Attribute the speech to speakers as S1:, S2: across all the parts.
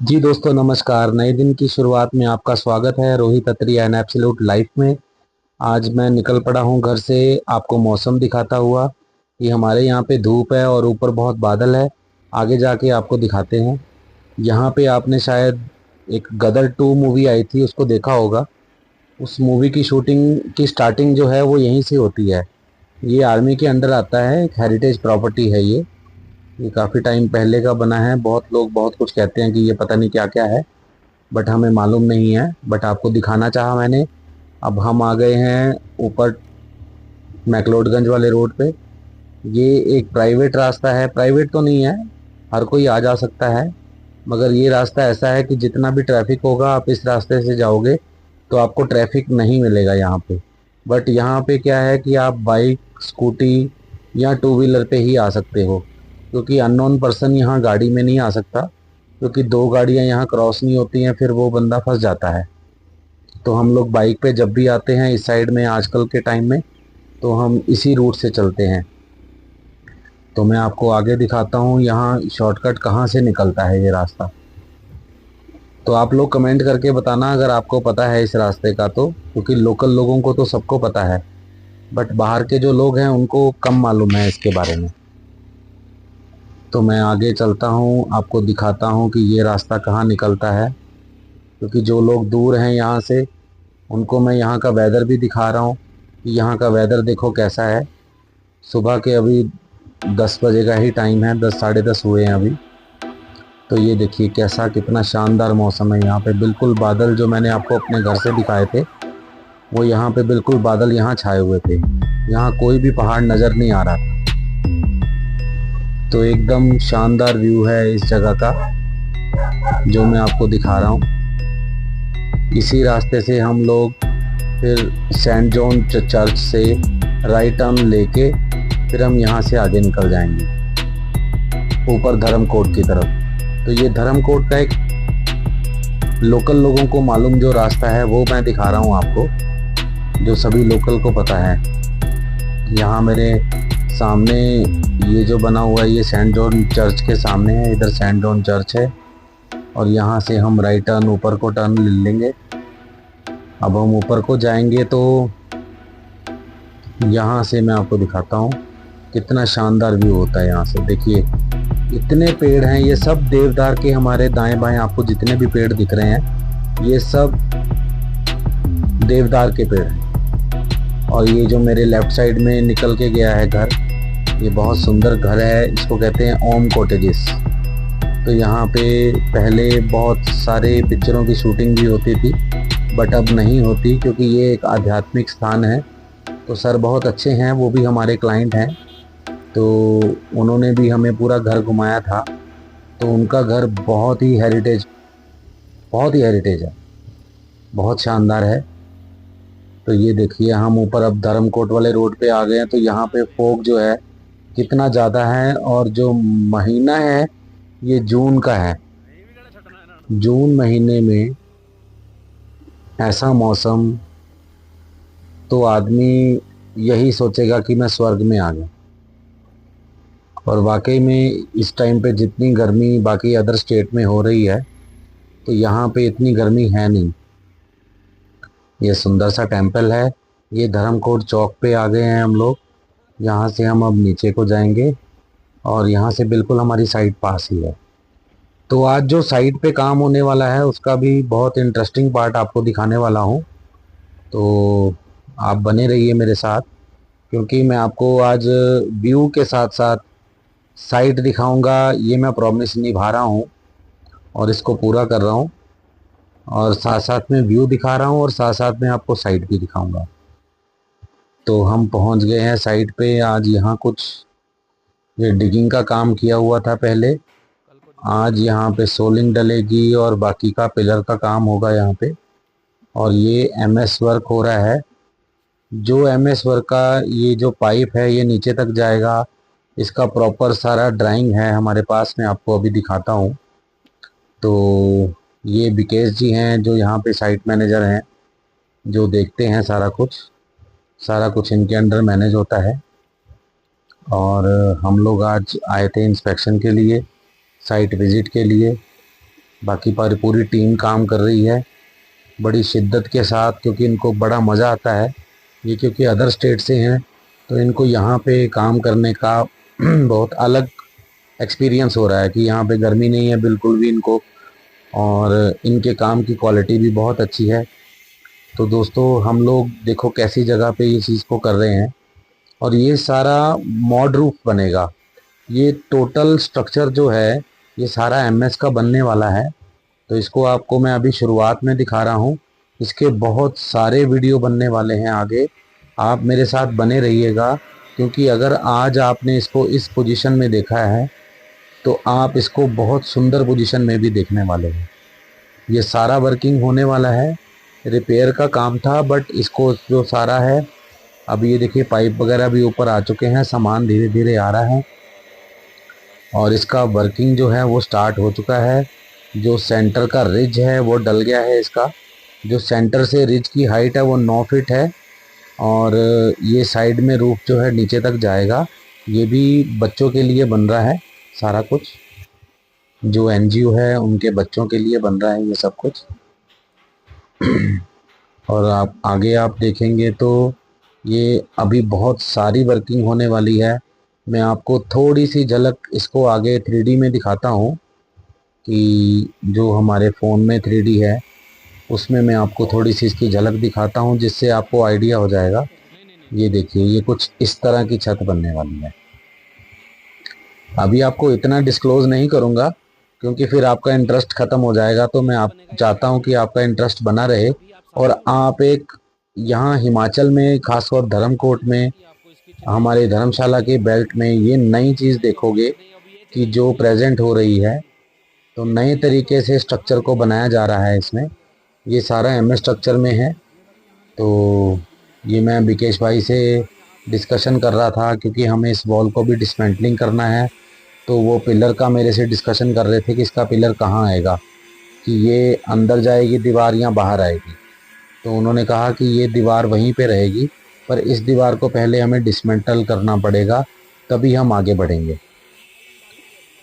S1: जी दोस्तों नमस्कार। नए दिन की शुरुआत में आपका स्वागत है रोहित अत्री एंड एब्सोल्यूट लाइफ में। आज मैं निकल पड़ा हूँ घर से आपको मौसम दिखाता हुआ। ये हमारे यहाँ पे धूप है और ऊपर बहुत बादल है। आगे जाके आपको दिखाते हैं। यहाँ पे आपने शायद एक गदर 2 मूवी आई थी, उसको देखा होगा। उस मूवी की शूटिंग की स्टार्टिंग जो है वो यहीं से होती है। ये आर्मी के अंडर आता है, एक हेरिटेज प्रॉपर्टी है ये काफ़ी टाइम पहले का बना है। बहुत लोग बहुत कुछ कहते हैं कि ये पता नहीं क्या क्या है, बट हमें मालूम नहीं है। बट आपको दिखाना चाहा मैंने। अब हम आ गए हैं ऊपर मैक्लोडगंज वाले रोड पे। ये एक प्राइवेट रास्ता है, प्राइवेट तो नहीं है, हर कोई आ जा सकता है। मगर ये रास्ता ऐसा है कि जितना भी ट्रैफिक होगा आप इस रास्ते से जाओगे तो आपको ट्रैफिक नहीं मिलेगा यहाँ पे। बट यहाँ पे क्या है कि आप बाइक, स्कूटी या टू व्हीलर पे ही आ सकते हो, क्योंकि अननोन पर्सन यहाँ गाड़ी में नहीं आ सकता। क्योंकि दो गाड़ियाँ यहाँ क्रॉस नहीं होती हैं, फिर वो बंदा फंस जाता है। तो हम लोग बाइक पे जब भी आते हैं इस साइड में आजकल के टाइम में, तो हम इसी रूट से चलते हैं। तो मैं आपको आगे दिखाता हूँ यहाँ शॉर्टकट कहाँ से निकलता है ये रास्ता। तो आप लोग कमेंट करके बताना अगर आपको पता है इस रास्ते का, तो क्योंकि लोकल लोगों को तो सबको पता है, बट बाहर के जो लोग हैं उनको कम मालूम है इसके बारे में। तो मैं आगे चलता हूँ, आपको दिखाता हूँ कि ये रास्ता कहाँ निकलता है। क्योंकि जो लोग दूर हैं यहाँ से, उनको मैं यहाँ का वेदर भी दिखा रहा हूँ कि यहाँ का वेदर देखो कैसा है। सुबह के अभी 10 बजे का ही टाइम है, 10 साढ़े 10 हुए हैं अभी। तो ये देखिए कैसा, कितना शानदार मौसम है यहाँ पे। बिल्कुल बादल जो मैंने आपको अपने घर से दिखाए थे, वो यहाँ पे बिल्कुल बादल यहाँ छाए हुए थे। यहाँ कोई भी पहाड़ नज़र नहीं आ रहा था। तो एकदम शानदार व्यू है इस जगह का जो मैं आपको दिखा रहा हूँ। इसी रास्ते से हम लोग फिर सेंट जॉन चर्च से राइट टर्न लेके फिर हम यहाँ से आगे निकल जाएंगे ऊपर धर्मकोट की तरफ। तो ये धर्मकोट का एक लोकल लोगों को मालूम जो रास्ता है वो मैं दिखा रहा हूँ आपको, जो सभी लोकल को पता है। यहाँ मेरे सामने ये जो बना हुआ है ये सेंट जॉन चर्च के सामने है। इधर सेंट जॉन चर्च है और यहाँ से हम राइट टर्न ऊपर को टर्न ले लेंगे। अब हम ऊपर को जाएंगे तो यहाँ से मैं आपको दिखाता हूँ कितना शानदार व्यू होता है यहाँ से। देखिए इतने पेड़ हैं, ये सब देवदार के। हमारे दाएं बाएं आपको जितने भी पेड़ दिख रहे हैं ये सब देवदार के पेड़ हैं। और ये जो मेरे लेफ्ट साइड में निकल के गया है घर, ये बहुत सुंदर घर है, इसको कहते हैं ओम कॉटेजेस। तो यहाँ पे पहले बहुत सारे पिक्चरों की शूटिंग भी होती थी, बट अब नहीं होती क्योंकि ये एक आध्यात्मिक स्थान है। तो सर बहुत अच्छे हैं, वो भी हमारे क्लाइंट हैं, तो उन्होंने भी हमें पूरा घर घुमाया था। तो उनका घर बहुत ही हेरिटेज है, बहुत शानदार है। तो ये देखिए हम ऊपर अब धर्मकोट वाले रोड पे आ गए हैं। तो यहाँ पे फॉग जो है कितना ज़्यादा है, और जो महीना है ये जून का है। जून महीने में ऐसा मौसम, तो आदमी यही सोचेगा कि मैं स्वर्ग में आ गया। और वाकई में इस टाइम पे जितनी गर्मी बाकी अदर स्टेट में हो रही है, तो यहाँ पे इतनी गर्मी है नहीं। ये सुंदर सा टेम्पल है। ये धर्मकोट चौक पे आ गए हैं हम लोग। यहाँ से हम अब नीचे को जाएंगे और यहाँ से बिल्कुल हमारी साइट पास ही है। तो आज जो साइट पे काम होने वाला है उसका भी बहुत इंटरेस्टिंग पार्ट आपको दिखाने वाला हूँ। तो आप बने रहिए मेरे साथ, क्योंकि मैं आपको आज व्यू के साथ साथ साइट दिखाऊंगा। ये मैं प्रॉमिस निभा रहा हूँ और इसको पूरा कर रहा हूँ, और साथ साथ में व्यू दिखा रहा हूँ और साथ साथ में आपको साइट भी दिखाऊंगा। तो हम पहुँच गए हैं साइट पे। आज यहाँ कुछ ये डिगिंग का काम किया हुआ था पहले, आज यहाँ पे सोलिंग डलेगी और बाकी का पिलर का काम होगा यहाँ पे। और ये एमएस वर्क हो रहा है। जो एमएस वर्क का ये जो पाइप है ये नीचे तक जाएगा, इसका प्रॉपर सारा ड्राइंग है हमारे पास, मैं आपको अभी दिखाता हूँ। तो ये विकेश जी हैं जो यहाँ पे साइट मैनेजर हैं, जो देखते हैं सारा कुछ इनके अंडर मैनेज होता है। और हम लोग आज आए थे इंस्पेक्शन के लिए, साइट विजिट के लिए। बाकी पर पूरी टीम काम कर रही है बड़ी शिद्दत के साथ, क्योंकि इनको बड़ा मज़ा आता है। ये क्योंकि अदर स्टेट से हैं तो इनको यहाँ पे काम करने का बहुत अलग एक्सपीरियंस हो रहा है कि यहाँ पे गर्मी नहीं है बिल्कुल भी इनको, और इनके काम की क्वालिटी भी बहुत अच्छी है। तो दोस्तों हम लोग देखो कैसी जगह पे ये चीज़ को कर रहे हैं, और ये सारा मॉड रूफ बनेगा। ये टोटल स्ट्रक्चर जो है ये सारा एमएस का बनने वाला है। तो इसको आपको मैं अभी शुरुआत में दिखा रहा हूँ, इसके बहुत सारे वीडियो बनने वाले हैं आगे। आप मेरे साथ बने रहिएगा, क्योंकि अगर आज आपने इसको इस पोजीशन में देखा है तो आप इसको बहुत सुंदर पोजीशन में भी देखने वाले हैं। ये सारा वर्किंग होने वाला है, रिपेयर का काम था बट इसको जो सारा है, अब ये देखिए पाइप वगैरह भी ऊपर आ चुके हैं, सामान धीरे धीरे आ रहा है और इसका वर्किंग जो है वो स्टार्ट हो चुका है। जो सेंटर का रिज है वो डल गया है इसका। जो सेंटर से रिज की हाइट है वो 9 फीट है, और ये साइड में रूफ जो है नीचे तक जाएगा। ये भी बच्चों के लिए बन रहा है सारा कुछ, जो एनजीओ है उनके बच्चों के लिए बन रहा है ये सब कुछ। और आप देखेंगे तो ये अभी बहुत सारी वर्किंग होने वाली है। मैं आपको थोड़ी सी झलक इसको आगे 3D में दिखाता हूँ, कि जो हमारे फ़ोन में 3D है उसमें मैं आपको थोड़ी सी इसकी झलक दिखाता हूँ, जिससे आपको आइडिया हो जाएगा। ये देखिए ये कुछ इस तरह की छत बनने वाली है। अभी आपको इतना डिस्क्लोज़ नहीं करूँगा क्योंकि फिर आपका इंटरेस्ट ख़त्म हो जाएगा। तो मैं आप चाहता हूँ कि आपका इंटरेस्ट बना रहे, और आप एक यहाँ हिमाचल में खासतौर धर्मकोट में हमारे धर्मशाला के बेल्ट में ये नई चीज़ देखोगे कि जो प्रेजेंट हो रही है। तो नए तरीके से स्ट्रक्चर को बनाया जा रहा है इसमें। ये सारा एमएस स्ट्रक्चर में है। तो ये मैं विकेश भाई से डिस्कशन कर रहा था, क्योंकि हमें इस वॉल को भी डिसमेंटलिंग करना है। तो वो पिलर का मेरे से डिस्कशन कर रहे थे कि इसका पिलर कहाँ आएगा, कि ये अंदर जाएगी दीवार या बाहर आएगी। तो उन्होंने कहा कि ये दीवार वहीं पे रहेगी, पर इस दीवार को पहले हमें डिसमेंटल करना पड़ेगा, तभी हम आगे बढ़ेंगे।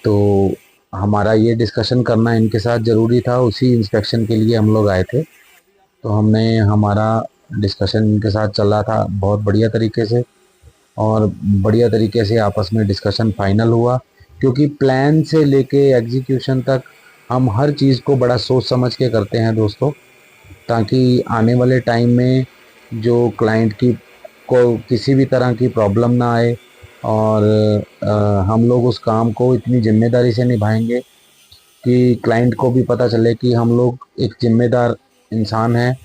S1: तो हमारा ये डिस्कशन करना इनके साथ ज़रूरी था, उसी इंस्पेक्शन के लिए हम लोग आए थे। तो हमारा डिस्कशन इनके साथ चल रहा था बहुत बढ़िया तरीके से, और बढ़िया तरीके से आपस में डिस्कशन फाइनल हुआ। क्योंकि प्लान से लेके एग्जीक्यूशन तक हम हर चीज़ को बड़ा सोच समझ के करते हैं दोस्तों, ताकि आने वाले टाइम में जो क्लाइंट की को किसी भी तरह की प्रॉब्लम ना आए, और हम लोग उस काम को इतनी ज़िम्मेदारी से निभाएंगे कि क्लाइंट को भी पता चले कि हम लोग एक ज़िम्मेदार इंसान हैं,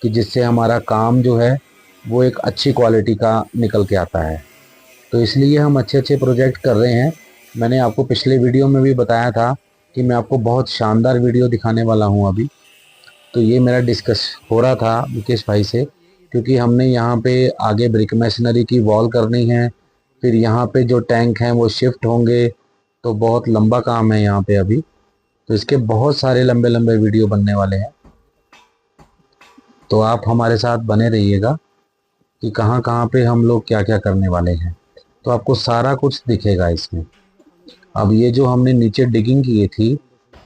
S1: कि जिससे हमारा काम जो है वो एक अच्छी क्वालिटी का निकल के आता है। तो इसलिए हम अच्छे अच्छे प्रोजेक्ट कर रहे हैं। मैंने आपको पिछले वीडियो में भी बताया था कि मैं आपको बहुत शानदार वीडियो दिखाने वाला हूं अभी। तो ये मेरा डिस्कस हो रहा था मुकेश भाई से, क्योंकि हमने यहाँ पे आगे ब्रिक मशीनरी की वॉल करनी है, फिर यहाँ पे जो टैंक हैं वो शिफ्ट होंगे। तो बहुत लंबा काम है यहाँ पे अभी, तो इसके बहुत सारे लंबे लंबे वीडियो बनने वाले हैं। तो आप हमारे साथ बने रहिएगा कि कहाँ कहाँ पे हम लोग क्या क्या करने वाले हैं। तो आपको सारा कुछ दिखेगा इसमें। अब ये जो हमने नीचे डिगिंग की थी,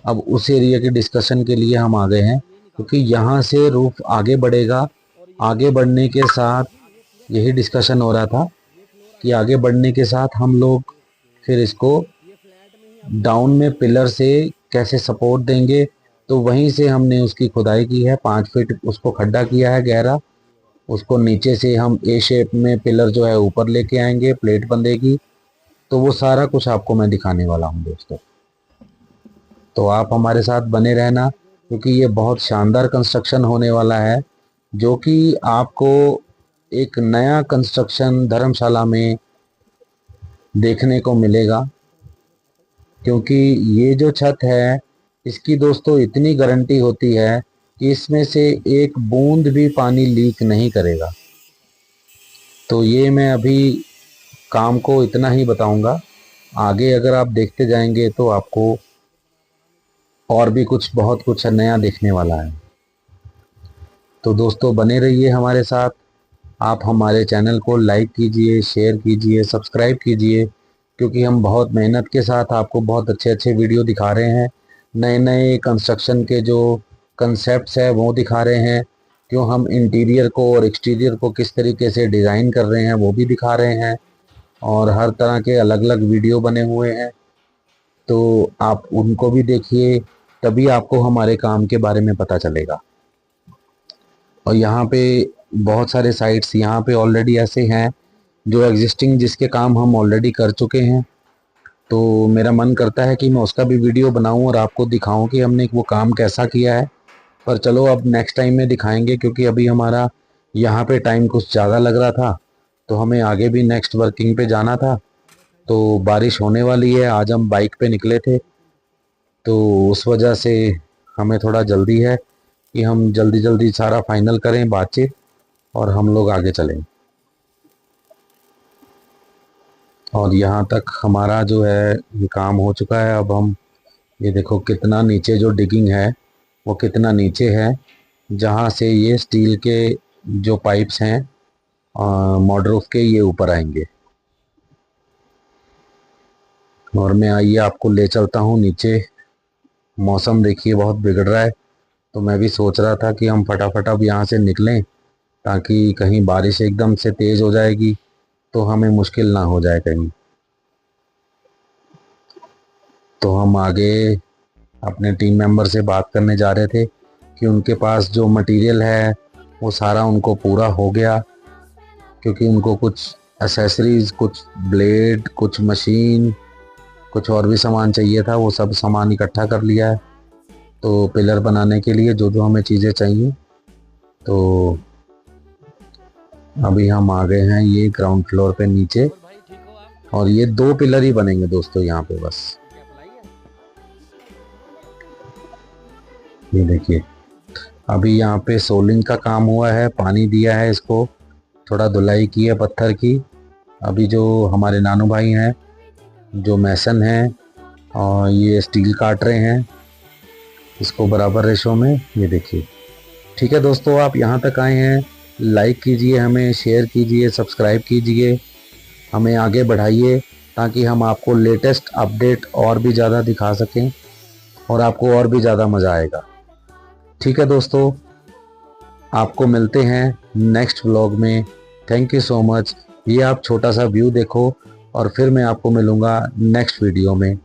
S1: अब उस एरिया के डिस्कशन के लिए हम आ गए हैं, क्योंकि यहाँ से रूफ आगे बढ़ेगा। आगे बढ़ने के साथ यही डिस्कशन हो रहा था कि आगे बढ़ने के साथ हम लोग फिर इसको डाउन में पिलर से कैसे सपोर्ट देंगे। तो वहीं से हमने उसकी खुदाई की है, 5 फीट उसको खड्डा किया है गहरा। उसको नीचे से हम ए शेप में पिलर जो है ऊपर लेके आएंगे, प्लेट बंधेगी। तो वो सारा कुछ आपको मैं दिखाने वाला हूँ दोस्तों। तो आप हमारे साथ बने रहना, क्योंकि ये बहुत शानदार कंस्ट्रक्शन होने वाला है, जो कि आपको एक नया कंस्ट्रक्शन धर्मशाला में देखने को मिलेगा। क्योंकि ये जो छत है इसकी दोस्तों इतनी गारंटी होती है कि इसमें से एक बूंद भी पानी लीक नहीं करेगा। तो ये मैं अभी काम को इतना ही बताऊंगा। आगे अगर आप देखते जाएंगे तो आपको और भी कुछ बहुत कुछ नया देखने वाला है। तो दोस्तों बने रहिए हमारे साथ। आप हमारे चैनल को लाइक कीजिए, शेयर कीजिए, सब्सक्राइब कीजिए, क्योंकि हम बहुत मेहनत के साथ आपको बहुत अच्छे अच्छे वीडियो दिखा रहे हैं। नए नए कंस्ट्रक्शन के जो कंसेप्ट्स है वो दिखा रहे हैं, क्यों हम इंटीरियर को और एक्सटीरियर को किस तरीके से डिज़ाइन कर रहे हैं वो भी दिखा रहे हैं, और हर तरह के अलग अलग वीडियो बने हुए हैं। तो आप उनको भी देखिए, तभी आपको हमारे काम के बारे में पता चलेगा। और यहाँ पे बहुत सारे साइट्स यहाँ पे ऑलरेडी ऐसे हैं जो एग्जिस्टिंग, जिसके काम हम ऑलरेडी कर चुके हैं। तो मेरा मन करता है कि मैं उसका भी वीडियो बनाऊं और आपको दिखाऊं कि हमने वो काम कैसा किया है। पर चलो अब नेक्स्ट टाइम में दिखाएंगे, क्योंकि अभी हमारा यहाँ पे टाइम कुछ ज़्यादा लग रहा था, तो हमें आगे भी नेक्स्ट वर्किंग पे जाना था। तो बारिश होने वाली है, आज हम बाइक पे निकले थे, तो उस वजह से हमें थोड़ा जल्दी है कि हम जल्दी जल्दी सारा फाइनल करें बातचीत और हम लोग आगे चलें। और यहाँ तक हमारा जो है ये काम हो चुका है। अब हम ये देखो कितना नीचे जो डिगिंग है वो कितना नीचे है, जहाँ से ये स्टील के जो पाइप्स हैं मॉडल रूफ के, ये ऊपर आएंगे। और मैं आइए आपको ले चलता हूँ नीचे। मौसम देखिए बहुत बिगड़ रहा है, तो मैं भी सोच रहा था कि हम फटाफट अब यहाँ से निकलें, ताकि कहीं बारिश एकदम से तेज़ हो जाएगी तो हमें मुश्किल ना हो जाए कहीं। तो हम आगे अपने टीम मेंबर से बात करने जा रहे थे कि उनके पास जो मटेरियल है वो सारा उनको पूरा हो गया, क्योंकि उनको कुछ एसेसरीज, कुछ ब्लेड, कुछ मशीन, कुछ और भी सामान चाहिए था। वो सब सामान इकट्ठा कर लिया है तो पिलर बनाने के लिए जो जो हमें चीज़ें चाहिए। तो अभी हम आ गए हैं ये ग्राउंड फ्लोर पे नीचे, और ये 2 पिलर ही बनेंगे दोस्तों यहाँ पे बस। ये देखिए अभी यहाँ पे सोलिंग का काम हुआ है, पानी दिया है इसको, थोड़ा धुलाई की है पत्थर की। अभी जो हमारे नानू भाई हैं जो मैसन हैं, और ये स्टील काट रहे हैं इसको बराबर रेशो में। ये देखिए। ठीक है दोस्तों, आप यहाँ तक आए हैं, लाइक कीजिए, हमें शेयर कीजिए, सब्सक्राइब कीजिए, हमें आगे बढ़ाइए, ताकि हम आपको लेटेस्ट अपडेट और भी ज़्यादा दिखा सकें और आपको और भी ज़्यादा मज़ा आएगा। ठीक है दोस्तों, आपको मिलते हैं नेक्स्ट व्लॉग में। Thank you so much. ये आप छोटा सा व्यू देखो और फिर मैं आपको मिलूँगा नेक्स्ट वीडियो में।